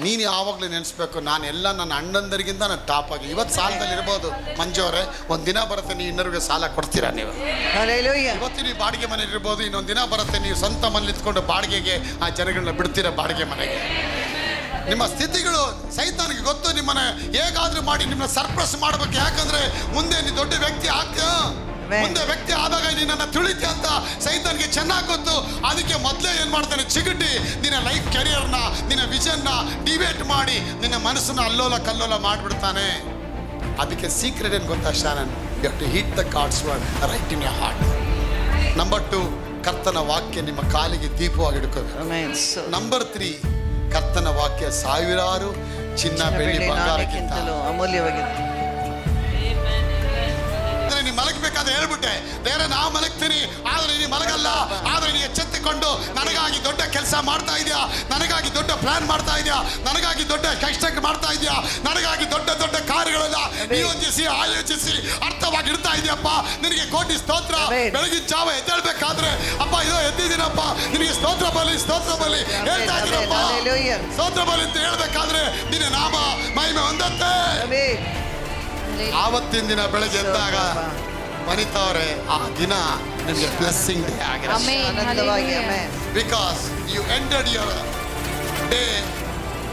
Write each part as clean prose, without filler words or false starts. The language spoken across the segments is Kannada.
ನೀನು ಯಾವಾಗಲೂ ನೆನೆಸ್ಬೇಕು, ನಾನು ಎಲ್ಲ ನನ್ನ ಅಣ್ಣಂದರಿಗಿಂತ ನಾನು ಟಾಪ್ ಆಗಿ. ಇವತ್ತು ಸಾಲದಲ್ಲಿ ಇರ್ಬೋದು ಮಂಜು ಅವರೇ, ಒಂದು ದಿನ ಬರುತ್ತೆ ನೀವು ಇನ್ನೊರಿಗೆ ಸಾಲ ಕೊಡ್ತೀರಾ ನೀವು? ಇವತ್ತು ನೀವು ಬಾಡಿಗೆ ಮನೇಲಿ ಇರ್ಬೋದು, ಇನ್ನೊಂದು ದಿನ ಬರುತ್ತೆ ನೀವು ಸ್ವಂತ ಮನೇಲಿ ಇತ್ಕೊಂಡು ಬಾಡಿಗೆಗೆ ಆ ಜನಗಳನ್ನ ಬಿಡ್ತೀರಾ ಬಾಡಿಗೆ ಮನೆಗೆ. ನಿಮ್ಮ ಸ್ಥಿತಿಗಳು ಸೈತಾನಿಗೆ ಗೊತ್ತು. ನಿಮ್ಮನ್ನ ಹೇಗಾದ್ರೂ ಮಾಡಿ ನಿಮ್ಮನ್ನ ಸರ್ಪ್ರಸ್ ಮಾಡಬೇಕು. ಯಾಕಂದ್ರೆ ಮುಂದೆ ನೀನು ದೊಡ್ಡ ವ್ಯಕ್ತಿ ಮುಂದೆ ವ್ಯಕ್ತಿ ಆದಾಗ ನಿನ್ನನ್ನು ತುಳಿತಿ ಅಂತ ಸೈತಾನಿಗೆ ಚೆನ್ನಾಗಿ ಗೊತ್ತು. ಅದಕ್ಕೆ ಮೊದಲೇ ಏನು ಮಾಡ್ತಾನೆ, ಚಿಗಟಿ ನಿನ್ನ ಲೈಫ್ ಕೆರಿಯರ್ನ, ನಿನ್ನ ವಿಷನ್ನ ಡಿಬೇಟ್ ಮಾಡಿ ನಿನ್ನ ಮನಸ್ಸನ್ನ ಅಲ್ಲೋಲ ಕಲ್ಲೋಲ ಮಾಡಿಬಿಡ್ತಾನೆ. ಅದಕ್ಕೆ ಸೀಕ್ರೆಟ್ ಏನು ಗೊತ್ತಾ Shannon? You have to hit the God's word right in your heart. Number 2, ಕರ್ತನ ವಾಕ್ಯ ನಿಮ್ಮ ಕಾಲಿಗೆ ದೀಪವಾಗಿ ಹಿಡ್ಕೋಬೇಕು. ನಂಬರ್ 3, ಕರ್ತನ ವಾಕ್ಯ ಸಾವಿರಾರು ಚಿನ್ನ ಬೆಳ್ಳಿ ಬಂಗಾರಕ್ಕಿಂತ ಅಮೂಲ್ಯವಾಗಿದೆ. ನೀ ಮಲಗಬೇಕಾದ್ರೆ ಹೇಳ್ಬಿಟ್ಟೆ, ಬೇರೆ ನಾವು ಮಲಗ್ತೀನಿ, ಆದ್ರೆ ನೀ ಮಲಗಲ್ಲ. ಆದ್ರೆ ನೀ ಎಚ್ಚೆತ್ತುಕೊಂಡು ನನಗಾಗಿ ದೊಡ್ಡ ಕೆಲಸ ಮಾಡ್ತಾ ಇದೆಯಾ, ನನಗಾಗಿ ದೊಡ್ಡ ಪ್ಲಾನ್ ಮಾಡ್ತಾ ಇದೆಯಾ, ನನಗಾಗಿ ದೊಡ್ಡ ಕಷ್ಟ ಮಾಡ್ತಾ ಇದೆಯಾ, ನನಗಾಗಿ ದೊಡ್ಡ ದೊಡ್ಡ ಕಾರ್ಯಗಳೆಲ್ಲ ನಿಯೋಜಿಸಿ ಆಯೋಜಿಸಿ ಅರ್ಥವಾಗಿ ಇಡ್ತಾ ಇದೆಯಪ್ಪ. ನಿನಗೆ ಕೋಟಿ ಸ್ತೋತ್ರ. ಬೆಳಗಿನ ಜಾವ ಎದ್ದೇಳ್ಬೇಕಾದ್ರೆ ಅಪ್ಪ ಇದೋ ಎದ್ದಿದ್ದೀನಪ್ಪ, ನಿನಗೆ ಸ್ತೋತ್ರ ಬಲಿ ಸ್ತೋತ್ರ ಬಲಿ ಹೇಳ್ತಾ ಇದ್ದೀನಪ್ಪ. ಸ್ತೋತ್ರ ಬಲಿ ಅಂತ ಹೇಳ್ಬೇಕಾದ್ರೆ ನಿನ್ನ ನಾಮ ಮಹಿಮೆ ಹೊಂದತ್ತೆ. ಆವತ್ತಿನ ದಿನ ಬೆಳಗ್ಗೆ ಎದ್ದಾಗ ವನಿತಾವ್ರೆ, ಆ ದಿನ ನಿಮಗೆ ಬ್ಲೆಸ್ಸಿಂಗ್ ಡೇ ಆಗಿದೆ. Because you entered your day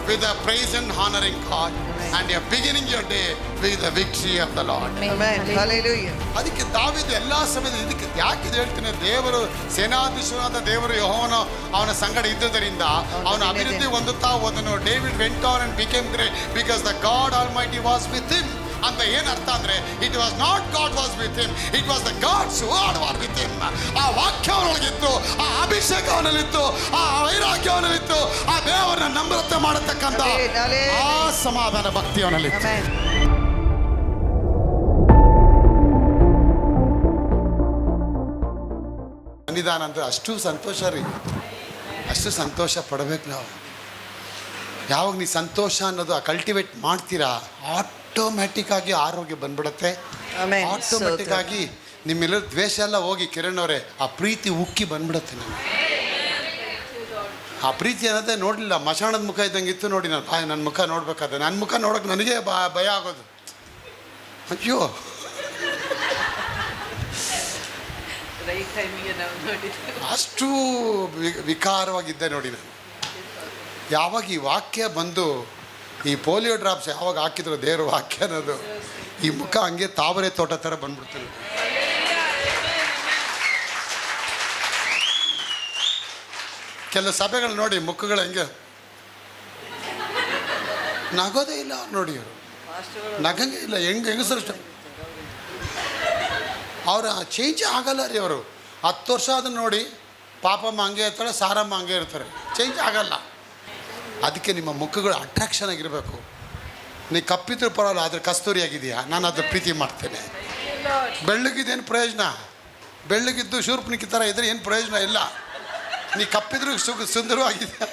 with a praise and honoring God, and you are beginning your day with the victory of the Lord. Amen. Hallelujah. ಅದಕ್ಕೆ ದಾವೀದ ಎಲ್ಲಾ ಸಮಯದಲ್ಲಿ ಇದಕ್ಕೆ ಯಾಕೆ ಹೇಳ್ತೀನಿ, ದೇವರು ಸೇನಾಧೀಶ್ವರಾದ ದೇವರು ಯೆಹೋವನು ಅವನ ಸಂಗಡ ಇದ್ದುದರಿಂದ ಅವನ ಅಭಿವೃದ್ಧಿ ಹೊಂದುತ್ತಾ ಹೋದನು. David went on and became great because the God Almighty was with him. ಅಂತ ಏನು ಅರ್ಥ ಅಂದ್ರೆ, it was not God was with him, it was the God's who war with him. ಆ ವಾಕ್ಯ ಅವನೊಳಗಿತ್ತು, ಆ ಅಭಿಷೇಕ ಅವನಲ್ಲಿತ್ತು, ಆ ವೈರಾಗ್ಯ ಅವನಲ್ಲಿತ್ತು, ಆ ದೇವರನ್ನ ನಮ್ರತೆ ಮಾಡತಕ್ಕಂಥ ಆ ಸಮಾಧಾನ ಭಕ್ತಿ ಅವನಲ್ಲಿತ್ತು. ಸನ್ನಿಧಾನ ಅಂದ್ರೆ ಅಷ್ಟು ಸಂತೋಷ ರೀ, ಅಷ್ಟು ಸಂತೋಷ ಪಡಬೇಕು ನಾವು. ಯಾವಾಗ ನೀವು ಸಂತೋಷ ಅನ್ನೋದು ಕಲ್ಟಿವೇಟ್ ಮಾಡ್ತೀರಾ, ಆಟೋಮ್ಯಾಟಿಕ್ ಆಗಿ ಆರೋಗ್ಯ ಬಂದ್ಬಿಡುತ್ತೆ. ಆಟೋಮ್ಯಾಟಿಕ್ ಆಗಿ ನಿಮ್ಮೆಲ್ಲರ ದ್ವೇಷ ಎಲ್ಲ ಹೋಗಿ, ಕಿರಣ್ ಅವರೇ, ಆ ಪ್ರೀತಿ ಉಕ್ಕಿ ಬಂದ್ಬಿಡುತ್ತೆ ನಮಗೆ. ಆ ಪ್ರೀತಿ ಅನ್ನೋದೇ ನೋಡಲಿಲ್ಲ, ಮಶಾಣದ ಮುಖ ಇದ್ದಂಗೆ ಇತ್ತು ನೋಡಿ. ನನ್ನ ಮುಖ ನೋಡ್ಬೇಕಾದ್ರೆ, ನನ್ನ ಮುಖ ನೋಡೋಕೆ ನನಗೆ ಭಯ ಆಗೋದು. ಅಯ್ಯೋ, ಅಷ್ಟು ವಿಕಾರವಾಗಿದ್ದೆ ನೋಡಿ ನಾನು. ಯಾವಾಗ ಈ ವಾಕ್ಯ ಬಂದು, ಈ ಪೋಲಿಯೋ ಡ್ರಾಪ್ಸ್ ಯಾವಾಗ ಹಾಕಿದ್ರು ದೇವ್ರ ವಾಕ್ಯ ಅನ್ನೋದು, ಈ ಮುಖ ಹಂಗೆ ತಾವರೆ ತೋಟ ಥರ ಬಂದ್ಬಿಡ್ತೀನಿ. ಕೆಲವು ಸಭೆಗಳು ನೋಡಿ ಮುಖಗಳು ಹೆಂಗೆ ನಗೋದೇ ಇಲ್ಲ ಅವ್ರು ನೋಡಿ, ಅವರು ನಗಂಗೆ ಇಲ್ಲ. ಹೆಂಗಸರು ಅವ್ರ ಚೇಂಜ್ ಆಗಲ್ಲ ರೀ. ಅವರು 10 ವರ್ಷ ಅದನ್ನು ನೋಡಿ, ಪಾಪಮ್ಮ ಹಂಗೆ ಇರ್ತಾಳೆ, ಸಾರಮ್ಮ ಹಂಗೆ ಇರ್ತಾರೆ, ಚೇಂಜ್ ಆಗಲ್ಲ. ಅದಕ್ಕೆ ನಿಮ್ಮ ಮುಖಗಳು ಅಟ್ರಾಕ್ಷನ್ ಆಗಿರಬೇಕು. ನೀ ಕಪ್ಪಿದ್ರು ಪರವಾಗಿಲ್ಲ, ಆದರೆ ಕಸ್ತೂರಿ ಆಗಿದೆಯಾ, ನಾನು ಅದ್ರ ಪ್ರೀತಿ ಮಾಡ್ತೇನೆ. ಬೆಳ್ಳಗಿದೇನು ಪ್ರಯೋಜನ? ಬೆಳ್ಳಗಿದ್ದು ಶೂರ್ಪನಿಕ್ಕಿ ಥರ ಇದ್ರೆ ಏನು ಪ್ರಯೋಜನ ಇಲ್ಲ. ನೀ ಕಪ್ಪಿದ್ರು ಸುಂದರವಾಗಿದೆಯಾ,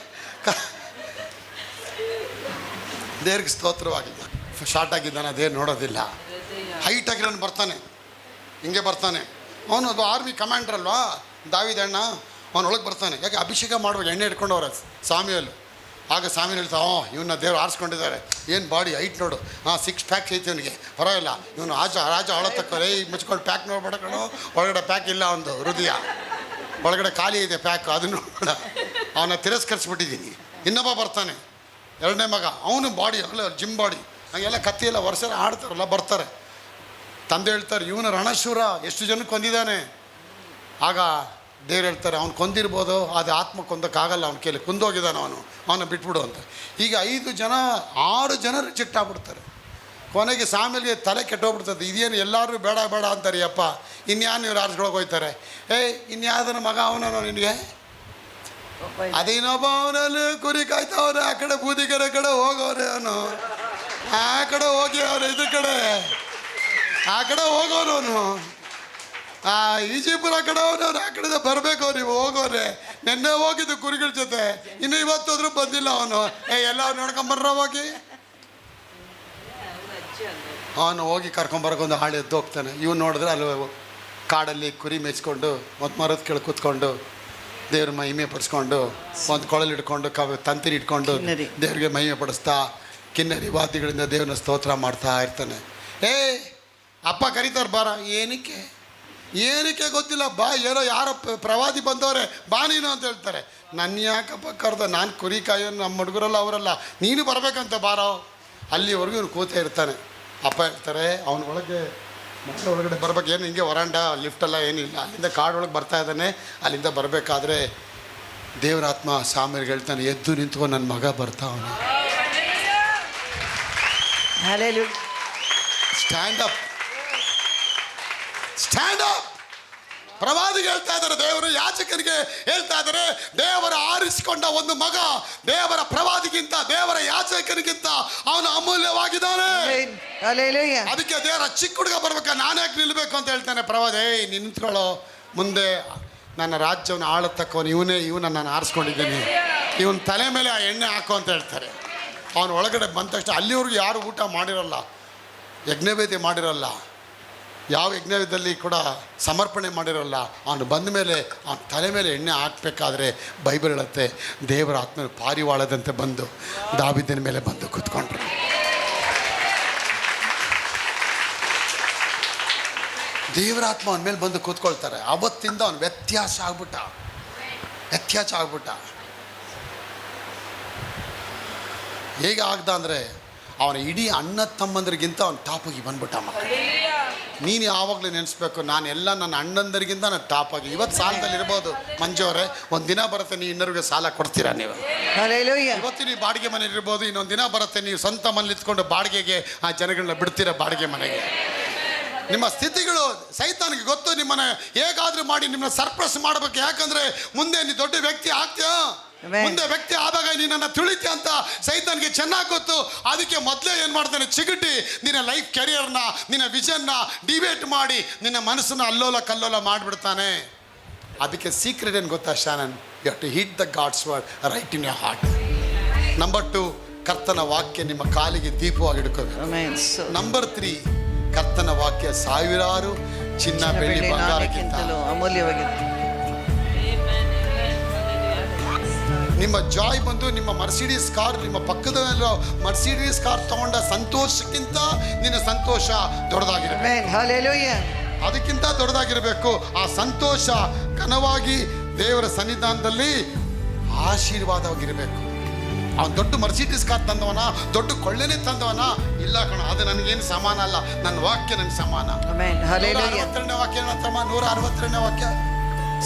ದೇವ್ರಿಗೆ ಸ್ತೋತ್ರವಾಗಿಲ್ಲ. ಶಾರ್ಟ್ ಆಗಿದ್ದಾನೆ ಅದೇನು ನೋಡೋದಿಲ್ಲ. ಹೈಟ್ ಆಗಿರೋನು ಬರ್ತಾನೆ, ಹಿಂಗೆ ಬರ್ತಾನೆ. ಅವನು ಅದು ಆರ್ಮಿ ಕಮಾಂಡರ್ ಅಲ್ವಾ ದಾವೀದ ಅಣ್ಣ, ಅವನೊಳಗೆ ಬರ್ತಾನೆ. ಯಾಕೆ ಅಭಿಷೇಕ ಮಾಡುವಾಗ ಎಣ್ಣೆ ಇಟ್ಕೊಂಡವ್ರ ಸ್ವಾಮಿಯಲ್ಲಿ. ಆಗ ಸ್ವಾಮಿ ಹೇಳ್ತಾ, ಇವನ್ನ ದೇವ್ರು ಆರಿಸ್ಕೊಂಡಿದ್ದಾರೆ, ಏನು ಬಾಡಿ ಹೈಟ್ ನೋಡು, 6 ಪ್ಯಾಕ್ಸ್ ಐತಿ ಅವನಿಗೆ, ಪರವಾಗಿಲ್ಲ, ಇವನು ರಾಜ ಆಳತಕ್ಕರೆ ಮುಚ್ಕೊಂಡು ಪ್ಯಾಕ್ ನೋಡ್ಬೇಡ ಕಣೋ, ಒಳಗಡೆ ಪ್ಯಾಕ್ ಇಲ್ಲ, ಒಂದು ಹೃದಯ ಒಳಗಡೆ ಖಾಲಿ ಇದೆ ಪ್ಯಾಕ್, ಅದನ್ನು ನೋಡ. ಅವನ್ನ ತಿರಸ್ಕರಿಸ್ಬಿಟ್ಟಿದ್ದೀನಿ. ಇನ್ನೊಬ್ಬ ಬರ್ತಾನೆ, 2ನೇ ಮಗ, ಅವನು ಬಾಡಿ ಅಲ್ಲ ಜಿಮ್ ಬಾಡಿ, ಹಂಗೆಲ್ಲ ಕತ್ತಿ ಎಲ್ಲ ವರ್ಷ ಆಡ್ತಾರಲ್ಲ, ಬರ್ತಾರೆ. ತಂದೆ ಹೇಳ್ತಾರೆ, ಇವನು ರಣಶೂರ, ಎಷ್ಟು ಜನಕ್ಕೆ ಕೊಂದಿದ್ದಾನೆ. ಆಗ ದೇವ್ರು ಹೇಳ್ತಾರೆ, ಅವ್ನು ಕೊಂದಿರ್ಬೋದು, ಅದು ಆತ್ಮ ಕೊಂದಕ್ಕಾಗಲ್ಲ, ಅವ್ನ ಕೇಳಿ ಕುಂದೋಗಿದ್ದಾನೆ, ಅವನ ಬಿಟ್ಬಿಡು ಅಂತ. ಈಗ 6 ಜನ ರಿಜೆಕ್ಟ್ ಆಗ್ಬಿಡ್ತಾರೆ. ಕೊನೆಗೆ ಸಾಮೇಲಿಗೆ ತಲೆ ಕೆಟ್ಟೋಗ್ಬಿಡ್ತದೆ. ಇದೇನು ಎಲ್ಲರೂ ಬೇಡ ಬೇಡ ಅಂತಾರೆ, ಅಪ್ಪ ಇನ್ಯಾನು ಇವ್ರು ಆರಿಸ್ಕೊಳಕ್ಕೆ ಹೋಗ್ತಾರೆ. ಇನ್ಯಾವ್ದನ ಮಗ ಅವನೋ ನಿನಗೆ, ಅದೇನೊಬ್ಬ ಅವನಲ್ಲಿ ಕುರಿ ಕಾಯ್ತಾವ್ರೆ, ಆ ಕಡೆ ಬೂದಿಗೆರೆ ಕಡೆ ಹೋಗೋರೆ, ಅವನು ಆ ಕಡೆ ಹೋಗಿ ಅವ್ರು ಇದ್ರ ಕಡೆ ಆ ಕಡೆ ಹೋಗೋರು, ಅವನು ಈಜಿಪುರ ಕಡೆ ಅವನವ್ರು ಆ ಕಡೆ ಬರಬೇಕು, ನೀವು ಹೋಗೋರೆ. ನೆನ್ನೆ ಹೋಗಿದ್ದು ಕುರಿಗಳ ಜೊತೆ, ಇನ್ನು ಇವತ್ತೋದ್ರೂ ಬಂದಿಲ್ಲ ಅವನು. ಎಲ್ಲ ನೋಡ್ಕೊಂಬರ್ರ ಹೋಗಿ. ಅವನು ಹೋಗಿ ಕರ್ಕೊಂಬರಕ್ಕೊಂದು ಹಾಳು ಎದ್ದು ಹೋಗ್ತಾನೆ. ಇವ್ನು ನೋಡಿದ್ರೆ ಅಲ್ಲಿ ಕಾಡಲ್ಲಿ ಕುರಿ ಮೇಯಿಸ್ಕೊಂಡು ಮತ್ತು ಮರದ ಕೆಳಗೆ ಕೂತ್ಕೊಂಡು ದೇವ್ರ ಮಹಿಮೆ ಪಡಿಸ್ಕೊಂಡು ಒಂದು ಕೊಳಲು ಹಿಡ್ಕೊಂಡು ತಂತಿನ ಇಟ್ಕೊಂಡು ಕಿನ್ನರಿ. ದೇವ್ರಿಗೆ ಮಹಿಮೆ ಪಡಿಸ್ತಾ ಕಿನ್ನರಿ ವಾದ್ಯಗಳಿಂದ ದೇವ್ರನ್ನ ಸ್ತೋತ್ರ ಮಾಡ್ತಾ ಇರ್ತಾನೆ. ಅಪ್ಪ ಕರೀತಾರೆ ಬಾರ, ಏನಕ್ಕೆ ಗೊತ್ತಿಲ್ಲ, ಬಾ, ಏನೋ ಯಾರೋ ಪ್ರವಾದಿ ಬಂದವರೆ, ಬಾ ನೀನು ಅಂತ ಹೇಳ್ತಾರೆ. ನನ್ನ ಯಾಕಪ್ಪ ಕರೆದ, ನಾನು ಕುರಿ ಕಾಯೋ, ನಮ್ಮ ಹುಡುಗರಲ್ಲ ಅವರಲ್ಲ, ನೀನು ಬರಬೇಕಂತ ಬಾರೋ. ಅಲ್ಲಿವರೆಗೂ ಇವನು ಕೂತೇ ಇರ್ತಾನೆ. ಅಪ್ಪ ಹೇಳ್ತಾರೆ ಅವನ ಒಳಗೆ ಮನೆ ಒಳಗಡೆ ಬರ್ಬೇಕು, ಏನು ಹಿಂಗೆ ವರಾಂಡ ಲಿಫ್ಟೆಲ್ಲ ಏನಿಲ್ಲ, ಅಲ್ಲಿಂದ ಕಾಡೊಳಗೆ ಬರ್ತಾ ಇದ್ದಾನೆ. ಅಲ್ಲಿಂದ ಬರಬೇಕಾದ್ರೆ ದೇವರಾತ್ಮ ಸಾಮೇರಿಗೆ ಹೇಳ್ತಾನೆ, ಎದ್ದು ನಿಂತ್ಕೊಂಡು ನನ್ನ ಮಗ ಬರ್ತಾ ಅವನು, Hallelujah. Stand up. ಪ್ರವಾದಿಗೆ ಹೇಳ್ತಾ ಇದ್ದಾರೆ, ದೇವರು ಯಾಚಕರಿಗೆ ಹೇಳ್ತಾ ಇದ್ದಾರೆ, ದೇವರ ಆರಿಸಿಕೊಂಡ ಒಂದು ಮಗ ದೇವರ ಪ್ರವಾದಿಗಿಂತ, ದೇವರ ಯಾಚಕನಿಗಿಂತ ಅವನು ಅಮೂಲ್ಯವಾಗಿದ್ದಾನೆ. Hallelujah. ಅದಕ್ಕೆ ದೇವರ ಚಿಕ್ಕ ಹುಡುಗ ಬರ್ಬೇಕಾ, ನಾನು ಯಾಕೆ ನಿಲ್ಬೇಕು ಅಂತ ಹೇಳ್ತಾನೆ ಪ್ರವಾದಿ. ನಿಂತ್ಕೊಳ್ಳೋ, ಮುಂದೆ ನನ್ನ ರಾಜ್ಯವನ್ನು ಆಳತಕ್ಕವನು ಇವನನ್ನು ನಾನು ಆರಿಸ್ಕೊಂಡಿದ್ದೀನಿ, ಇವನ ತಲೆ ಮೇಲೆ ಆ ಎಣ್ಣೆ ಹಾಕೋ ಅಂತ ಹೇಳ್ತಾರೆ. ಅವನ ಒಳಗಡೆ ಬಂದ ತಕ್ಷಣ ಅಲ್ಲಿವರೆಗೂ ಯಾರು ಊಟ ಮಾಡಿರಲ್ಲ, ಯಜ್ಞವೇದಿ ಮಾಡಿರಲ್ಲ, ಯಾವ ಯಜ್ಞದಲ್ಲಿ ಕೂಡ ಸಮರ್ಪಣೆ ಮಾಡಿರಲ್ಲ. ಅವನು ಬಂದ ಮೇಲೆ ಅವನ ತಲೆ ಮೇಲೆ ಎಣ್ಣೆ ಹಾಕಬೇಕಾದ್ರೆ ಬೈಬಲ್ ಹೇಳುತ್ತೆ, ದೇವರ ಆತ್ಮ ಪಾರಿವಾಳದಂತೆ ಬಂದು ದಾವೀದನ ಮೇಲೆ ಬಂದು ಕೂತ್ಕೊಂಡ್ರು. ದೇವರ ಆತ್ಮ ಅವನ ಮೇಲೆ ಬಂದು ಕೂತ್ಕೊಳ್ತಾರೆ. ಅವತ್ತಿಂದ ಅವನು ವ್ಯತ್ಯಾಸ ಆಗ್ಬಿಟ್ಟ. ಹೇಗೆ ಆಗ್ದ ಅಂದರೆ ಅವನ ಇಡೀ ಅಣ್ಣ ತಮ್ಮಂದ್ರಿಗಿಂತ ಅವನು ಟಾಪಾಗಿ ಬಂದ್ಬಿಟ್ಟ. ನೀನು ಯಾವಾಗಲೂ ನೆನೆಸ್ಬೇಕು, ನಾನು ಎಲ್ಲ ನನ್ನ ಅಣ್ಣಂದರಿಗಿಂತ ನಾನು ಟಾಪಾಗಿ. ಇವತ್ತು ಸಾಲದಲ್ಲಿ ಇರ್ಬೋದು ಮಂಜುವರೇ, ಒಂದು ದಿನ ಬರುತ್ತೆ ನೀವು ಇನ್ನರಿಗೆ ಸಾಲ ಕೊಡ್ತೀರಾ ನೀವು. ಇವತ್ತು ನೀವು ಬಾಡಿಗೆ ಮನೇಲಿ ಇರ್ಬೋದು, ಇನ್ನೊಂದು ದಿನ ಬರುತ್ತೆ ನೀವು ಸ್ವಂತ ಮನೇಲಿ ಇತ್ಕೊಂಡು ಬಾಡಿಗೆಗೆ ಆ ಜನಗಳನ್ನ ಬಿಡ್ತೀರಾ ಬಾಡಿಗೆ ಮನೆಗೆ. ನಿಮ್ಮ ಸ್ಥಿತಿಗಳು ಸೈತಾನಿಗೆ ಗೊತ್ತು, ನಿಮ್ಮನ್ನ ಹೇಗಾದ್ರೂ ಮಾಡಿ ನಿಮ್ಮನ್ನ ಸರ್ಪ್ರೈಸ್ ಮಾಡಬೇಕು. ಯಾಕಂದ್ರೆ ಮುಂದೆ ನೀನು ದೊಡ್ಡ ವ್ಯಕ್ತಿ ಆಗ್ತೀಯಾ, ಮುಂದೆ ವ್ಯಕ್ತಿ ಆದಾಗ ನೀನನ್ನ ತಿಳಿತೀಯ ಅಂತ ಸೈತಾನ್ಗೆ ಚೆನ್ನಾಗಿ ಗೊತ್ತು. ಅದಕ್ಕೆ ಮೊದಲೇ ಏನು ಮಾಡ್ತಾನೆ, ಚಿಗಟಿ ನಿನ್ನ ಲೈಫ್ ಕೆರಿಯರ್ನ, ನಿನ್ನ ವಿಷನ್ನ ಡಿಬೇಟ್ ಮಾಡಿ ನಿನ್ನ ಮನಸ್ಸನ್ನ ಅಲ್ಲೋಲ ಕಲ್ಲೋಲ ಮಾಡಿಬಿಡ್ತಾನೆ. ಅದಕ್ಕೆ ಸೀಕ್ರೆಟ್ ಏನು ಗೊತ್ತಾ Shannon, you have to hit the God's word right in your heart. Number 2, ಕರ್ತನ ವಾಕ್ಯ ನಿಮ್ಮ ಕಾಲಿಗೆ ದೀಪವಾಗಿ ಇಟ್ಕೋಬೇಕು. ನಂಬರ್ 3, ಕರ್ತನ ವಾಕ್ಯ ಸಾವಿರಾರು ಚಿನ್ನ ಬೆಳ್ಳಿ ಬಂಗಾರಕ್ಕಿಂತಲೂ ಅಮೂಲ್ಯವಾಗಿದೆ. ನಿಮ್ಮ ಜಾಯ್ ಬಂದು ನಿಮ್ಮ ಮರ್ಸಿಡೀಸ್ ಕಾರ್, ನಿಮ್ಮ ಪಕ್ಕದ ಮರ್ಸಿಡೀಸ್ ಕಾರ್ ತಗೊಂಡ ಸಂತೋಷಕ್ಕಿಂತ ನಿನ್ನ ಸಂತೋಷ ದೊಡ್ಡದಾಗಿರಬೇಕು. ಅದಕ್ಕಿಂತ ದೊಡ್ಡದಾಗಿರಬೇಕು. ಆ ಸಂತೋಷ ಘನವಾಗಿ ದೇವರ ಸನ್ನಿಧಾನದಲ್ಲಿ ಆಶೀರ್ವಾದವಾಗಿರಬೇಕು. ಅವನು ದೊಡ್ಡ ಮರ್ಸಿಡೀಸ್ ಕಾರ್ ತಂದವನ, ದೊಡ್ಡ ಕೊಳ್ಳೆನೇ ತಂದವನ ಇಲ್ಲ ಕಣ, ಅದು ನನಗೇನು ಸಮಾನ ಅಲ್ಲ, ನನ್ನ ವಾಕ್ಯ ನನಗೆ ಸಮಾನ. 162ನೇ ವಾಕ್ಯ, 162ನೇ ವಾಕ್ಯ,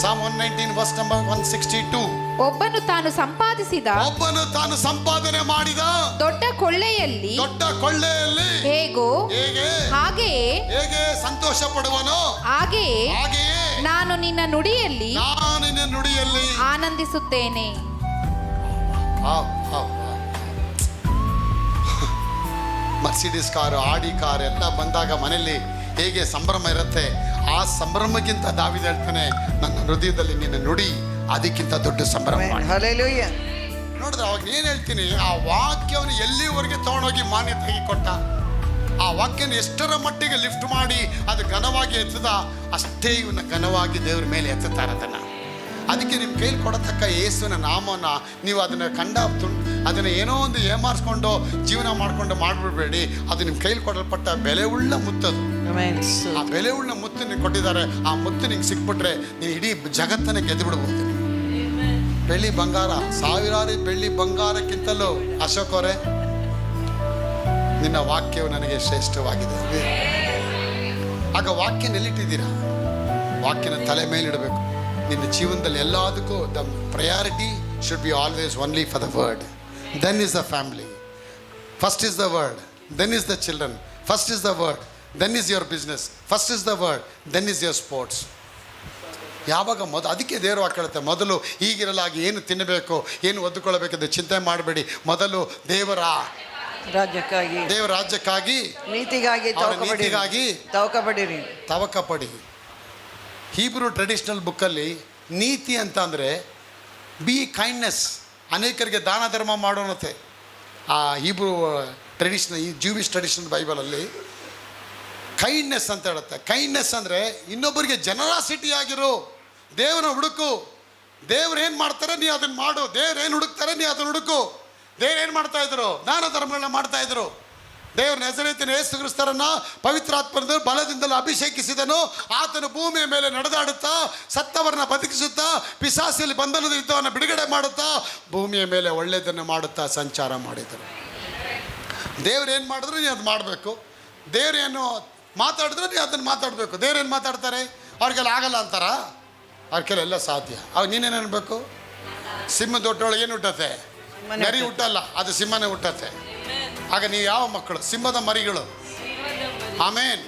Psalm 119 verse number 162. ಒಬ್ಬನು ತಾನು ಸಂಪಾದನೆ ಮಾಡಿದ ದೊಡ್ಡ ಕೊಳ್ಳೆಯಲ್ಲಿ ಹೇಗೆ ಸಂತೋಷ ಪಡುವನೋ ಹಾಗೆಯೇ ನಾನು ನಿನ್ನ ನುಡಿಯಲ್ಲಿ ಆನಂದಿಸುತ್ತೇನೆ. ಮರ್ಸಿಡೀಸ್ ಕಾರು, ಆಡಿ ಕಾರ್ ಎಲ್ಲ ಬಂದಾಗ ಮನೆಯಲ್ಲಿ ಹೇಗೆ ಸಂಭ್ರಮ ಇರುತ್ತೆ, ಆ ಸಂಭ್ರಮಕ್ಕಿಂತ ದಾವೀದ ಹೇಳ್ತಾನೆ, ನನ್ನ ಹೃದಯದಲ್ಲಿ ನಿನ್ನ ನುಡಿ ಅದಕ್ಕಿಂತ ದೊಡ್ಡ ಸಂಭ್ರಮ. ನೋಡಿದ್ರೆ ಅವಾಗ ಏನು ಹೇಳ್ತೀನಿ, ಆ ವಾಕ್ಯವನ್ನು ಎಲ್ಲಿವರೆಗೆ ತಗೊಂಡೋಗಿ ಮಾನ್ಯತೆಗೆ ಕೊಟ್ಟ, ಆ ವಾಕ್ಯನ ಎಷ್ಟರ ಮಟ್ಟಿಗೆ ಲಿಫ್ಟ್ ಮಾಡಿ ಅದು ಘನವಾಗಿ ಎತ್ತದ, ಅಷ್ಟೇ ಇವನ್ನ ಘನವಾಗಿ ದೇವ್ರ ಮೇಲೆ ಎತ್ತುತ್ತಾರೆ ಅದನ್ನು. ಅದಕ್ಕೆ ನಿಮ್ಮ ಕೈಲಿ ಕೊಡತಕ್ಕ ಯೇಸುವಿನ ನಾಮನ ನೀವು ಅದನ್ನು ಏನೋ ಒಂದು ಏಮಾರಿಸ್ಕೊಂಡು ಜೀವನ ಮಾಡ್ಕೊಂಡು ಮಾಡಿಬಿಡ್ಬೇಡಿ. ಅದು ನಿಮ್ಮ ಕೈಲಿ ಕೊಡಲ್ಪಟ್ಟ ಬೆಲೆ ಉಳ್ಳ ಮುತ್ತದು. ಆ ಬೆಲೆ ಉಳ್ಳ ಮುತ್ತು ನೀವು ಕೊಟ್ಟಿದ್ದಾರೆ, ಆ ಮುತ್ತು ನಿಂಗೆ ಸಿಕ್ಬಿಟ್ರೆ ನೀನು ಇಡೀ ಜಗತ್ತನ್ನು ಗೆದ್ದು ಬಿಡ್ಬೋದು. ಬೆಳ್ಳಿ ಬಂಗಾರ, ಸಾವಿರಾರು ಬೆಳ್ಳಿ ಬಂಗಾರಕ್ಕಿಂತಲೂ ಅಶೋಕ್ ಅವರೇ, ನಿನ್ನ ವಾಕ್ಯವು ನನಗೆ ಶ್ರೇಷ್ಠವಾಗಿದೆ. ಆಗ ವಾಕ್ಯ ಎಲ್ಲಿಟ್ಟಿದ್ದೀರಾ? ವಾಕ್ಯನ ತಲೆ ಮೇಲಿಡಬೇಕು. ನಿನ್ನ ಜೀವನದಲ್ಲಿ ಎಲ್ಲದಕ್ಕೂ the priority should be always only for the word. Then is the family, first is the word, then is the children, first is the word, then is your business, first is the word, then is your sports. ಯಾವಾಗ ಅದಕ್ಕೆ ದೇವರು ಕೇಳುತ್ತೆ, ಮೊದಲು ಈಗಿರಲಾಗಿ ಏನು ತಿನ್ನಬೇಕು, ಏನು ಒದ್ದುಕೊಳ್ಳಬೇಕೆಂದು ಚಿಂತೆ ಮಾಡಬೇಡಿ, ಮೊದಲು ದೇವರ ರಾಜ್ಯಕ್ಕಾಗಿ ನೀತಿಗಾಗಿ ತವಕ ಪಡಿ. ಹೀಬ್ರೂ ಟ್ರೆಡಿಷನಲ್ ಬುಕ್ಕಲ್ಲಿ ನೀತಿ ಅಂತ ಅಂದರೆ ಬಿ ಕೈಂಡ್ನೆಸ್, ಅನೇಕರಿಗೆ ದಾನ ಧರ್ಮ ಮಾಡೋಣತೆ. ಆ ಹೀಬ್ರೂ ಟ್ರೆಡಿಷನಲ್, ಈ ಜೂವಿಶ್ ಟ್ರೆಡಿಷನಲ್ ಬೈಬಲಲ್ಲಿ ಕೈಂಡ್ನೆಸ್ ಅಂತ ಹೇಳುತ್ತೆ. ಕೈಂಡ್ನೆಸ್ ಅಂದರೆ ಇನ್ನೊಬ್ಬರಿಗೆ ಜನರಾಸಿಟಿ ಆಗಿರು, ದೇವನ ಹುಡುಕು, ದೇವ್ರು ಏನು ಮಾಡ್ತಾರೆ ನೀ ಅದನ್ನು ಮಾಡು, ದೇವ್ರು ಏನು ಹುಡುಕ್ತಾರೆ ನೀ ಅದನ್ನು ಹುಡುಕು. ದೇವ್ರು ಏನು ಮಾಡ್ತಾ ಇದ್ರು? ದಾನ ಧರ್ಮಗಳನ್ನ ಮಾಡ್ತಾ ಇದ್ರು. ದೇವ್ರ ನಜರೇತಿನ ಯೇಸು ಕ್ರಿಸ್ತರನ್ನ ಪವಿತ್ರಾತ್ಮದ ಬಲದಿಂದಲೂ ಅಭಿಷೇಕಿಸಿದನು. ಆತನು ಭೂಮಿಯ ಮೇಲೆ ನಡೆದಾಡುತ್ತಾ ಸತ್ತವರನ್ನ ಬದುಕಿಸುತ್ತಾ ಪಿಶಾಚಿಯಲ್ಲಿ ಬಂಧನದ ಯುದ್ಧವನ್ನು ಬಿಡುಗಡೆ ಮಾಡುತ್ತಾ ಭೂಮಿಯ ಮೇಲೆ ಒಳ್ಳೆಯದನ್ನು ಮಾಡುತ್ತಾ ಸಂಚಾರ ಮಾಡಿದರು. ದೇವ್ರು ಏನು ಮಾಡಿದ್ರು ನೀನು ಅದು ಮಾಡಬೇಕು. ದೇವ್ರೇನು ಮಾತಾಡಿದ್ರೆ ನೀವು ಅದನ್ನು ಮಾತಾಡಬೇಕು. ದೇವ್ರೇನು ಮಾತಾಡ್ತಾರೆ? ಅವ್ರಿಗೆಲ್ಲ ಆಗಲ್ಲ ಅಂತಾರ? ಅವ್ರ ಕೆಲವೆಲ್ಲ ಸಾಧ್ಯ. ಅವಾಗ ನೀನೇನು ಅನ್ಬೇಕು? ಸಿಂಹದ ಹೊಟ್ಟೆಯೊಳಗೆ ಏನು ಹುಟ್ಟತ್ತೆ? ನರಿ ಹುಟ್ಟಲ್ಲ, ಅದು ಸಿಂಹನೇ ಹುಟ್ಟತ್ತೆ. ಆಗ ನೀವು ಯಾವ ಮಕ್ಕಳು? ಸಿಂಹದ ಮರಿಗಳು. ಆಮೇನ್.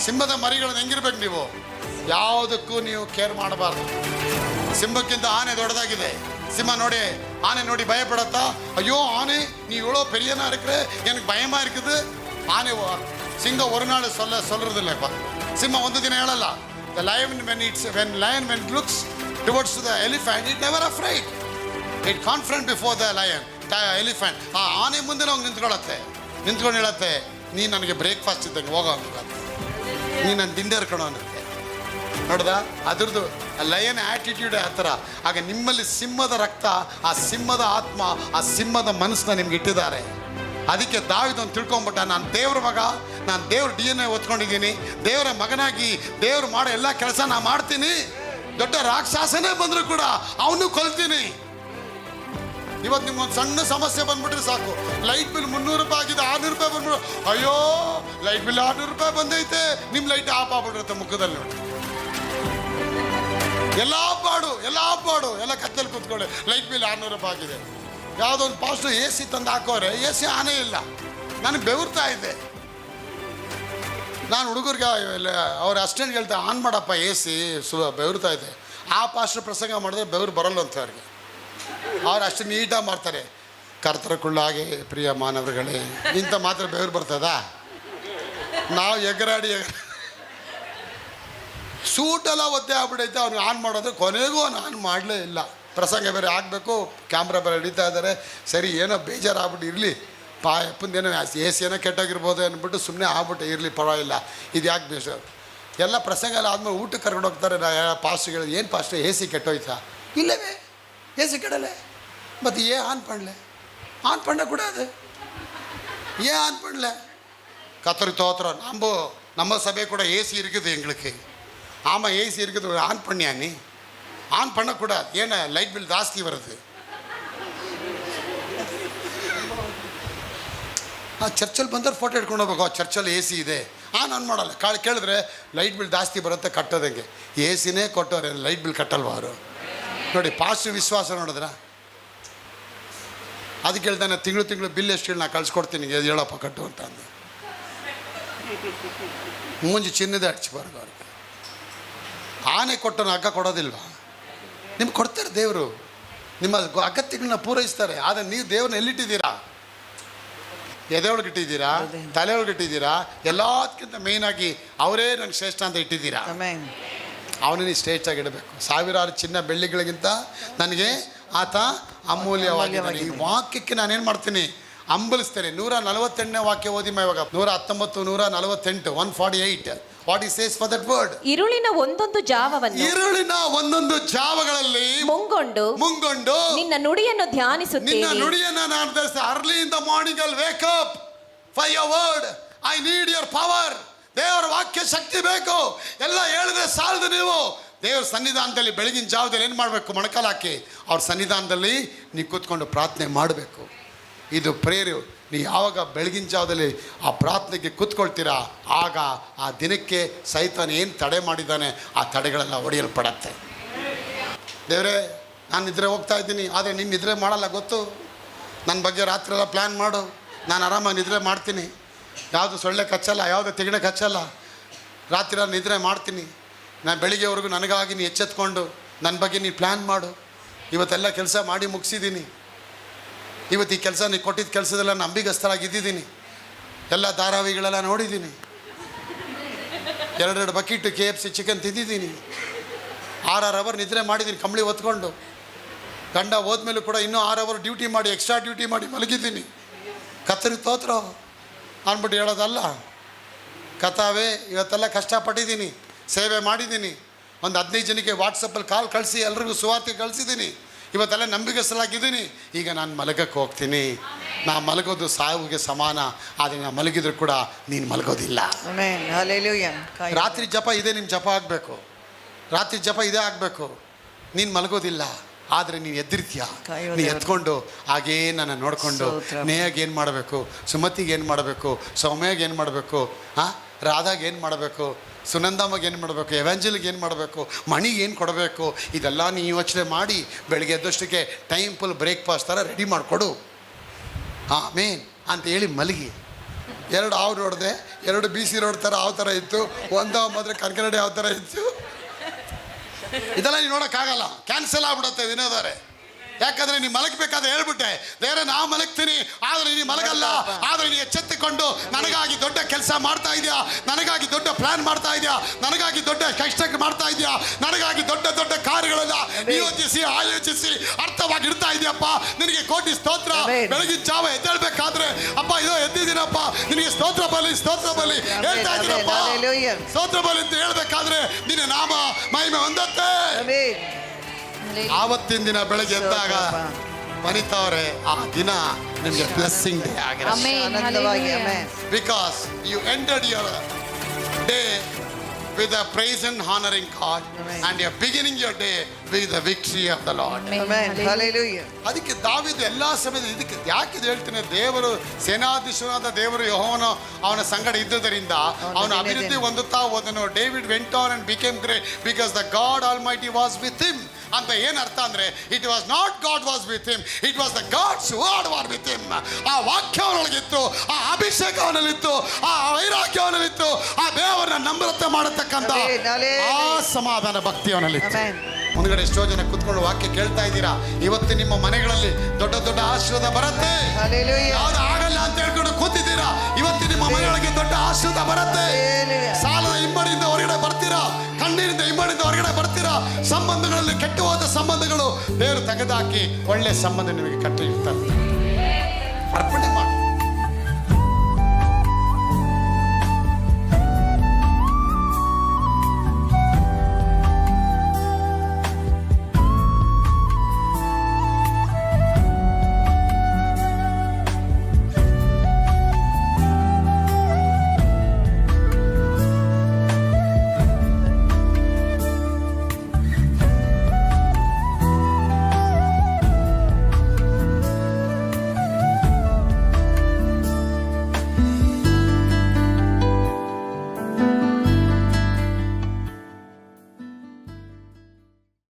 ಸಿಂಹದ ಮರಿಗಳನ್ನ ಹೆಂಗಿರ್ಬೇಕು ನೀವು? ಯಾವುದಕ್ಕೂ ನೀವು ಕೇರ್ ಮಾಡಬಾರ್ದು. ಸಿಂಹಕ್ಕಿಂತ ಆನೆ ದೊಡ್ಡದಾಗಿದೆ. ಸಿಂಹ ನೋಡಿ, ಆನೆ ನೋಡಿ ಭಯ ಪಡತ್ತಾ? ಅಯ್ಯೋ ಆನೆ நீ இவ்வளோ பெரியனா இருக்கிற, எனக்கு பயமா இருக்குது. ಆನೆ ಸಿಂಹ ஒரு நாள் சொல்றதில்லைப்பா. ಸಿಂಹ ಒಂದು ದಿನ ಹೇಳಲ್ಲ. The lion when it looks towards the elephant, it never afraid. It confront before the lion, elephant. ಆ ಆನೆ ಮುಂದೆ ಹೋಗಿ ನಿಂತ್ಕೊಂಡು ಹೇಳತ್ತೆ, ನೀ ನನಗೆ ಬ್ರೇಕ್ಫಾಸ್ಟ್ ಇದ್ದಂಗೆ ಹೋಗೋ, ನೀ ನನ್ನ ಡಿನ್ನರ್ ಕಣೋ ಅನ್ನತ್ತೆ. ನೋಡ್ದ ಅದ್ರದ್ದು ಲಯನ್ ಆ್ಯಟಿಟ್ಯೂಡ್ ಆ ಥರ. ಆಗ ನಿಮ್ಮಲ್ಲಿ ಸಿಂಹದ ರಕ್ತ, ಆ ಸಿಂಹದ ಆತ್ಮ, ಆ ಸಿಂಹದ ಮನಸ್ಸನ್ನ ನಿಮ್ಗೆ ಇಟ್ಟಿದ್ದಾರೆ. ಅದಕ್ಕೆ ದಾವಿದನ್ನು ತಿಳ್ಕೊಂಬಿಟ್ಟ, ನಾನು ದೇವ್ರ ಮಗ, ನಾನು ದೇವ್ರ DNA ಹೊತ್ಕೊಂಡಿದ್ದೀನಿ. ದೇವರ ಮಗನಾಗಿ ದೇವ್ರು ಮಾಡೋ ಎಲ್ಲ ಕೆಲಸ ನಾನು ಮಾಡ್ತೀನಿ. ದೊಡ್ಡ ರಾಕ್ಷಸನೇ ಬಂದರೂ ಕೂಡ ಅವನು ಕೊಲ್ತೀನಿ. ಇವತ್ತು ನಿಮ್ಗೊಂದು ಸಣ್ಣ ಸಮಸ್ಯೆ ಬಂದ್ಬಿಟ್ರೆ ಸಾಕು, ಲೈಟ್ ಬಿಲ್ 300 ರೂಪಾಯಿ ಆಗಿದೆ, 600 ರೂಪಾಯಿ ಬಂದ್ಬಿಡು. ಅಯ್ಯೋ ಲೈಟ್ ಬಿಲ್ 600 ರೂಪಾಯಿ ಬಂದೈತೆ, ನಿಮ್ಮ ಲೈಟ್ ಆಫ್ ಆಗ್ಬಿಟ್ಟಿರುತ್ತೆ ಮುಖದಲ್ಲಿ. ನೋಡಿ, ಎಲ್ಲ ಬಾಡು ಎಲ್ಲ ಕತ್ತಲ್ಲಿ ಕೂತ್ಕೊಳ್ಳಿ. ಲೈಟ್ ಬಿಲ್ 600 ರೂಪಾಯಿ ಆಗಿದೆ. ಯಾವುದೋ ಒಂದು ಪಾಸ್ಟು AC ತಂದು ಹಾಕೋರೆ, AC ಆನೇ ಇಲ್ಲ. ನನಗೆ ಬೆವರ್ತಾ ಇದೆ. ನಾನು ಹುಡುಗರಿಗೆ ಅವ್ರ ಅಸ್ಟೆಂಟ್ ಹೇಳ್ತಾ, ಆನ್ ಮಾಡಪ್ಪ AC ಬೆವರ್ತಾ ಇದೆ. ಆ ಪಾಸ್ಟರ್ ಪ್ರಸಂಗ ಮಾಡಿದ್ರೆ ಬೆವರು ಬರಲ್ಲ ಅಂತ ಅವ್ರಿಗೆ. ಅವ್ರು ಅಷ್ಟು ನೀಟಾಗಿ ಮಾಡ್ತಾರೆ. ಕರ್ತನ ಕುಳ್ಳಾಗೆ ಪ್ರಿಯ ಮಾನವರುಗಳೇ, ಇಂಥ ಮಾತ್ರ ಬೆವರು ಬರ್ತದ? ನಾವು ಎಗರಾಡಿ ಸೂಟೆಲ್ಲ ಒದ್ದೆ ಆಗ್ಬಿಟ್ಟೈತೆ. ಅವ್ನು ಆನ್ ಮಾಡೋದ್ರೆ ಕೊನೆಗೂ ಅವ್ನು ಆನ್ ಮಾಡಲೇ ಇಲ್ಲ. ಪ್ರಸಂಗ ಬೇರೆ ಆಗಬೇಕು, ಕ್ಯಾಮ್ರಾ ಬೇರೆ ಹಿಡಿತಾ ಇದ್ದಾರೆ. ಸರಿ, ಏನೋ ಬೇಜಾರಾಗ್ಬಿಟ್ಟು ಇರಲಿ, ಅಪ್ಪಂದೇನೋ AC ಏನೋ ಕೆಟ್ಟೋಗಿರ್ಬೋದು ಅಂದ್ಬಿಟ್ಟು ಸುಮ್ಮನೆ ಆಗ್ಬಿಟ್ಟು ಇರಲಿ, ಪರವಾಗಿಲ್ಲ, ಇದು ಯಾಕೆ ಬೇಜಾರು. ಎಲ್ಲ ಪ್ರಸಂಗ ಎಲ್ಲ ಆದಮೇಲೆ ಊಟಕ್ಕೆ ಕರ್ಕೊಂಡು ಹೋಗ್ತಾರೆ. ಪಾಸ್ಟ್ಗಳು, ಏನು ಪಾಸ್ಟ್ AC ಕೆಟ್ಟೋಯ್ತಾ? ಇಲ್ಲವೇ, AC ಕೆಡಲೆ, ಮತ್ತು ಆನ್ பண்ண கூடாது, ஆன் பண்ணல. கத்தரி தோத்திரம். நம்ம சபை கூட AC இருக்குது எங்களுக்கு. ஆமாம், AC இருக்குது, ஆன் பண்ணியா? நீ ஆன் பண்ணக்கூடாது. ஏன்னா லைட் பில் ಜಾಸ್ತಿ வருது. ಆ ಚರ್ಚಲ್ಲಿ ಬಂದವ್ರು ಫೋಟೋ ಇಟ್ಕೊಂಡು ಹೋಗ್ಬೇಕು. ಚರ್ಚಲ್ಲಿ AC ಇದೆ, ಆನ್ ಮಾಡಲ್ಲ. ಕೇಳಿದ್ರೆ ಲೈಟ್ ಬಿಲ್ ಜಾಸ್ತಿ ಬರುತ್ತೆ, ಕಟ್ಟೋದಂಗೆ. ACನೇ ಕೊಟ್ಟವ್ರೆ, ಲೈಟ್ ಬಿಲ್ ಕಟ್ಟಲ್ವ ಅವರು? ನೋಡಿ, ಪಾಸಿಟಿವ್ ವಿಶ್ವಾಸ ನೋಡಿದ್ರ. ಅದಕ್ಕೆ ಹೇಳ್ತಾನೆ, ತಿಂಗಳು ಬಿಲ್ ಎಷ್ಟು ಹೇಳಿ, ನಾ ಕಳ್ಸ್ಕೊಡ್ತೀನಿ, ಹೇಳಪ್ಪ ಕಟ್ಟು ಅಂತ ಅಂದು. ಮೂಂಜಿ ಚಿನ್ನದೇ ಹಚ್ಬಾರ್ದು ಅವ್ರಿಗೆ. ಆನೆ ಕೊಟ್ಟನು ಹಗ್ಗ ಕೊಡೋದಿಲ್ವ? ನಿಮ್ಗೆ ಕೊಡ್ತಾರೆ ದೇವರು, ನಿಮ್ಮ ಅಗತ್ಯಗಳನ್ನ ಪೂರೈಸ್ತಾರೆ. ಆದರೆ ನೀವು ದೇವ್ರನ್ನ ಎಲ್ಲಿಟ್ಟಿದ್ದೀರಾ? ಎದೆಯೊಳಗೆ ಇಟ್ಟಿದ್ದೀರಾ? ತಲೆಯೊಳಗೆ ಇಟ್ಟಿದ್ದೀರಾ? ಎಲ್ಲದಕ್ಕಿಂತ ಮೇಯ್ನಾಗಿ ಅವರೇ ನನಗೆ ಶ್ರೇಷ್ಠ ಅಂತ ಇಟ್ಟಿದ್ದೀರಾ. ಅವನನ್ನು ಶ್ರೇಷ್ಠಾಗಿ ಇಡಬೇಕು. ಸಾವಿರಾರು ಚಿನ್ನ ಬೆಳ್ಳಿಗಳಿಗಿಂತ ನನಗೆ ಆತ ಅಮೂಲ್ಯವಾಗಿದ್ದಾನೆ. ಈ ವಾಕ್ಯಕ್ಕೆ ನಾನೇನು ಮಾಡ್ತೀನಿ? ಅಂಬಲಿಸ್ತೇನೆ. 148ನೇ ವಾಕ್ಯ ಓದಿ ಇವಾಗ. 119, 148, 148. What is says for that word? ഇരുളിನ ಒಂದೊಂದು ಜಾವಗಳಲ್ಲಿ ಮುಂಗೊಂಡು ನಿನ್ನ ನುಡಿಯನ್ನು ಧ್ಯಾನಿಸುತ್ತೇನೆ. ನಿನ್ನ ನುಡಿಯನ್ನು ನಾನು early in the morning I wake up for your word. I need your power. ದೇವರ ವಾಕ್ಯ ಶಕ್ತಿ ಬೇಕು. ಎಲ್ಲ ಹೇಳಿದ್ರೆ ಸಾಲದು. ನೀವು ದೇವರ ಸನ್ನಿಧಾನದಲ್ಲಿ ಬೆಳಗಿನ ಜಾವದಲ್ಲಿ ಏನು ಮಾಡಬೇಕು? ಮೊಣಕಾಲು ಹಾಕಿ ಅವ್ರ ಸನ್ನಿಧಾನದಲ್ಲಿ ನೀವು ಕೂತ್ಕೊಂಡು ಪ್ರಾರ್ಥನೆ ಮಾಡಬೇಕು. ಇದು ಪ್ರೇರು. ನೀವು ಯಾವಾಗ ಬೆಳಗಿನ ಜಾವದಲ್ಲಿ ಆ ಪ್ರಾರ್ಥನೆಗೆ ಕೂತ್ಕೊಳ್ತೀರಾ, ಆಗ ಆ ದಿನಕ್ಕೆ ಸೈತಾನ ಏನು ತಡೆ ಮಾಡಿದ್ದಾನೆ ಆ ತಡೆಗಳೆಲ್ಲ ಒಡೆಯಲ್ಪಡತ್ತೆ. ದೇವರೇ, ನಾನು ನಿದ್ರೆ ಹೋಗ್ತಾ ಇದ್ದೀನಿ, ಆದರೆ ನೀನು ನಿದ್ರೆ ಮಾಡಲ್ಲ ಗೊತ್ತು. ನನ್ನ ಬಗ್ಗೆ ರಾತ್ರಿ ಎಲ್ಲ ಪ್ಲ್ಯಾನ್ ಮಾಡು, ನಾನು ಆರಾಮಾಗಿ ನಿದ್ರೆ ಮಾಡ್ತೀನಿ. ಯಾವುದು ಸೊಳ್ಳೆ ಕಚ್ಚಲ್ಲ, ಯಾವುದು ತೆಗಣೆ ಕಚ್ಚಲ್ಲ. ರಾತ್ರಿ ಎಲ್ಲ ನಿದ್ರೆ ಮಾಡ್ತೀನಿ. ನಾನು ಬೆಳಿಗ್ಗೆವರೆಗೂ ನನಗಾಗಿ ನೀನು ಎಚ್ಚೆತ್ಕೊಂಡು ನನ್ನ ಬಗ್ಗೆ ನೀನು ಪ್ಲ್ಯಾನ್ ಮಾಡು. ಇವತ್ತೆಲ್ಲ ಕೆಲಸ ಮಾಡಿ ಮುಗಿಸಿದ್ದೀನಿ. ಇವತ್ತು ಈ ಕೆಲಸ ನೀವು ಕೊಟ್ಟಿದ್ದ ಕೆಲಸದೆಲ್ಲ ನಂಬಿಗಸ್ತರಾಗಿದ್ದೀನಿ. ಎಲ್ಲ ಧಾರಾವಾಹಿಗಳೆಲ್ಲ ನೋಡಿದ್ದೀನಿ. 2 ಬಕೆಟ್ KFC ಚಿಕನ್ ತಿಂದಿದ್ದೀನಿ. 6 ಅವರ್ ನಿದ್ರೆ ಮಾಡಿದ್ದೀನಿ ಕಂಬಳಿ ಹೊತ್ಕೊಂಡು. ಗಂಡ ಹೋದ್ಮೇಲೂ ಕೂಡ ಇನ್ನೂ 6 ಅವರ್ ಡ್ಯೂಟಿ ಮಾಡಿ, ಎಕ್ಸ್ಟ್ರಾ ಡ್ಯೂಟಿ ಮಾಡಿ ಮಲಗಿದ್ದೀನಿ. ಕತ್ತರಿ ತೋತ್ರ ಅಂದ್ಬಿಟ್ಟು ಹೇಳೋದಲ್ಲ. ಕತಾವೆ, ಇವತ್ತೆಲ್ಲ ಕಷ್ಟಪಟ್ಟಿದ್ದೀನಿ, ಸೇವೆ ಮಾಡಿದ್ದೀನಿ. ಒಂದು 15 ಜನಕ್ಕೆ ವಾಟ್ಸಪ್ಪಲ್ಲಿ ಕಾಲ್ ಕಳಿಸಿ ಎಲ್ರಿಗೂ ಸುವಾರ್ತೆ ಕಳಿಸಿದ್ದೀನಿ. ಇವತ್ತೆಲ್ಲ ನಂಬಿಕೆಸಲಾಗಿದ್ದೀನಿ. ಈಗ ನಾನು ಮಲಗಕ್ಕೆ ಹೋಗ್ತೀನಿ. ನಾ ಮಲಗೋದು ಸಾವಿಗೆ ಸಮಾನ. ಆದರೆ ನಾನು ಮಲಗಿದ್ರು ಕೂಡ ನೀನು ಮಲಗೋದಿಲ್ಲ. Amen. Hallelujah. ರಾತ್ರಿ ಜಪ ಇದೆ, ನಿಮ್ಮ ಜಪ ಆಗಬೇಕು. ರಾತ್ರಿ ಜಪ ಇದೇ ಆಗಬೇಕು. ನೀನು ಮಲಗೋದಿಲ್ಲ, ಆದರೆ ನೀನು ಎದ್ದಿರ್ತೀಯ. ನೀನು ಎತ್ಕೊಂಡು ಹಾಗೇ ನನ್ನ ನೋಡಿಕೊಂಡು ನೇಯಾಗ ಏನು ಮಾಡಬೇಕು, ಸುಮತಿಗೆ ಏನು ಮಾಡಬೇಕು, ಸೌಮ್ಯಾಗ ಏನು ಮಾಡಬೇಕು, ರಾಧಾಗ ಏನು ಮಾಡಬೇಕು, ಸುನಂದಮ್ಮಗೆ ಏನು ಮಾಡಬೇಕು, ಎವೆಂಜಲ್ಗೆ ಏನು ಮಾಡಬೇಕು, ಮಣಿಗೆ ಏನು ಕೊಡಬೇಕು, ಇದೆಲ್ಲ ನೀನು ಯೋಚನೆ ಮಾಡಿ ಬೆಳಗ್ಗೆ ಎದ್ದಷ್ಟಕ್ಕೆ ಟೈಮ್ ಫುಲ್ ಬ್ರೇಕ್ಫಾಸ್ಟ್ ಥರ ರೆಡಿ ಮಾಡಿಕೊಡು. ಆಮೇನ್ ಅಂತ ಹೇಳಿ ಮಲಗಿ. 2 ಹಾವು ನೋಡಿದೆ, 2 BC ರೋಡ್ ಥರ ಯಾವ ಥರ ಇತ್ತು, ಒಂದು ಮಾತ್ರ ಕರ್ಕರಡಿ ಯಾವ ಥರ ಇತ್ತು. ಇದೆಲ್ಲ ನೀವು ನೋಡೋಕ್ಕಾಗಲ್ಲ, ಕ್ಯಾನ್ಸಲ್ ಆಗ್ಬಿಡುತ್ತೆ ವಿನೋದವರೇ. ಯಾಕಂದರೆ ನೀವು ಮಲಗಬೇಕಾದ್ರೆ ಹೇಳ್ಬಿಟ್ಟೆ, ದೇವರೇ ನಾವು ಮಲಗ್ತೀನಿ, ಆದರೆ ನೀನು ಮಲಗಲ್ಲ. ಆದರೆ ನೀನು ಎಚ್ಚೆತ್ತುಕೊಂಡು ನನಗಾಗಿ ದೊಡ್ಡ ಕೆಲಸ ಮಾಡ್ತಾ ಇದೆಯಾ, ನನಗಾಗಿ ದೊಡ್ಡ ಪ್ಲಾನ್ ಮಾಡ್ತಾ ಇದೆಯಾ, ನನಗಾಗಿ ದೊಡ್ಡ ಕಷ್ಟ ಮಾಡ್ತಾ ಇದೆಯಾ, ನನಗಾಗಿ ದೊಡ್ಡ ದೊಡ್ಡ ಕಾರ್ಯಗಳನ್ನು ಯೋಚಿಸಿ ಆಯೋಚಿಸಿ ಅರ್ಥವಾಗಿ ಇಡ್ತಾ ಇದೆಯಪ್ಪ. ನಿನಗೆ ಕೋಟಿ ಸ್ತೋತ್ರ. ಬೆಳಗಿನ ಜಾವ ಎದ್ದೇಳ್ಬೇಕಾದ್ರೆ ಅಪ್ಪ ಇದೋ ಎದ್ದಿದ್ದೀನಪ್ಪ, ನಿನಗೆ ಸ್ತೋತ್ರ ಬಲಿ ಸ್ತೋತ್ರ ಬಲಿ ಹೇಳ್ತಾ ಇದ್ದೀನಪ್ಪ. ಸ್ತೋತ್ರ ಬಲಿ ಅಂತ ಹೇಳ್ಬೇಕಾದ್ರೆ ನಿನ್ನ ನಾಮ ಮಹಿಮೆ ಹೊಂದತ್ತೆ. ಆವತ್ತಿನ ದಿನ ಬೆಳಗ್ಗೆ ಎದ್ದಾಗ ವನಿತಾವ್ರೆ, ಆ ದಿನ ನಿಮಗೆ ಬ್ಲೆಸ್ಸಿಂಗ್ ಡೇ ಆಗಿರುತ್ತೆ. Because you entered your day with a praise and honoring God. Amen. And you are beginning your day with the victory of the Lord. Amen. Hallelujah. ಅದಕ್ಕೆ ದಾವೀದ ಎಲ್ಲ ಸಮಯದ ಇದಕ್ಕೆ ಯಾಕೆ ಇದು ಹೇಳ್ತೀನಿ, ದೇವರು ಸೇನಾಧೀಶನಾದ ದೇವರು ಯೆಹೋವನು ಅವನ ಸಂಗಡ ಇದ್ದುದರಿಂದ ಅವನ ಅಭಿವೃದ್ಧಿ ಹೊಂದುತ್ತಾ ಹೋದನು. David went on and became great because the God almighty was with him ಅಂತ. ಏನು ಅರ್ಥ ಅಂದರೆ, it was not God was with him, it was the God's word was with him. ಆ ವಾಕ್ಯ ಅವನೊಳಗಿತ್ತು, ಆ ಅಭಿಷೇಕ ಅವನಲ್ಲಿತ್ತು, ಆ ವೈರಾಗ್ಯ ಅವನಲ್ಲಿತ್ತು, ಆ ದೇವರನ್ನ ನಮ್ರತೆ ಮಾಡತಕ್ಕಂಥ ಆ ಸಮಾಧಾನ ಭಕ್ತಿ ಅವನಲ್ಲಿತ್ತು. ಮುಂದ್ಗಡೆ ಎಷ್ಟೋ ಜನ ಕುತ್ಕೊಂಡು ವಾಕ್ಯ ಕೇಳ್ತಾ ಇದ್ದೀರಾ. ಇವತ್ತು ನಿಮ್ಮ ಮನೆಗಳಲ್ಲಿ ದೊಡ್ಡ ದೊಡ್ಡ ಆಶೀರ್ವಾದ ಬರುತ್ತೆ. ಯಾವ್ದು ಆಗಲ್ಲ ಅಂತ ಹೇಳ್ಕೊಂಡು ಕೂತಿದ್ದೀರಾ, ಇವತ್ತು ನಿಮ್ಮ ಮನೆಯೊಳಗೆ ದೊಡ್ಡ ಆಶೀರ್ವಾದ ಬರುತ್ತೆ. ಸಾಲದ ಇಮ್ಮಡಿಯಿಂದ ಹೊರಗಡೆ ಬರ್ತೀರಾ, ಕಣ್ಣೀರಿಂದ ಇಮ್ಮಡಿಯಿಂದ ಹೊರಗಡೆ ಬರ್ತೀರಾ. ಸಂಬಂಧಗಳಲ್ಲಿ ಕೆಟ್ಟು ಹೋದ ಸಂಬಂಧಗಳು ದೇವರು ತೆಗೆದುಹಾಕಿ ಒಳ್ಳೆ ಸಂಬಂಧ ನಿಮಗೆ ಕಟ್ಟಿ ಇರ್ತಾರೆ. ಅರ್ಪಣೆ ಮಾಡಿ.